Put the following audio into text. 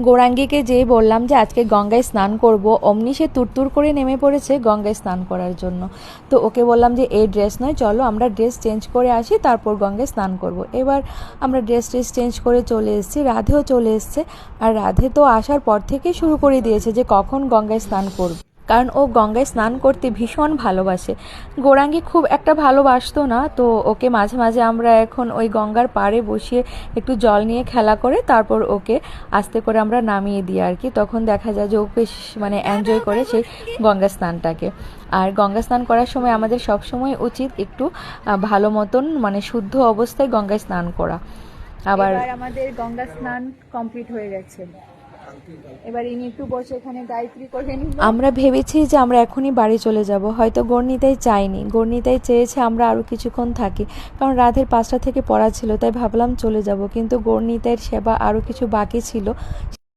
গৌরাঙ্গীকে যেই বললাম যে আজকে গঙ্গায় স্নান করব, অমনি সে তুরতুর করে নেমে পড়েছে গঙ্গায় স্নান করার জন্য। তো ওকে বললাম যে এই ড্রেস নয়, চলো আমরা ড্রেস চেঞ্জ করে আসি, তারপর গঙ্গায় স্নান করব। এবার আমরা ড্রেস চেঞ্জ করে চলে এসেছি, রাধেও চলে এসছে। আর রাধে তো আসার পর থেকেই শুরু করে দিয়েছে যে কখন গঙ্গায় স্নান করবে, কারণ ও গঙ্গায় স্নান করতে ভীষণ ভালোবাসে। গৌরাঙ্গী খুব একটা ভালোবাসতো না, তো ওকে মাঝে মাঝে আমরা এখন ওই গঙ্গার পাড়ে বসিয়ে একটু জল নিয়ে খেলা করে তারপর ওকে আস্তে করে আমরা নামিয়ে দিই আর কি। তখন দেখা যায় যে ও বেশ মানে এনজয় করে সেই গঙ্গা স্নানটাকে। আর গঙ্গা স্নান করার সময় আমাদের সব সময় উচিত একটু ভালো মতন মানে শুদ্ধ অবস্থায় গঙ্গায় স্নান করা। আবার আমাদের গঙ্গা স্নান কমপ্লিট হয়ে গেছে, এবার ইনি একটু বসে এখানে গায়ত্রী করে নিল। আমরা ভেবেছি যে আমরা এখনই বাড়ি চলে যাব, হয়তো গর্ণিতাই চাইনি, গর্ণিতাই চেয়েছে আমরা আরও কিছুক্ষণ থাকি, কারণ রাধের 5টা থেকে পড়া ছিল, তাই ভাবলাম চলে যাব। কিন্তু গর্ণিতার সেবা আরও কিছু বাকি ছিল,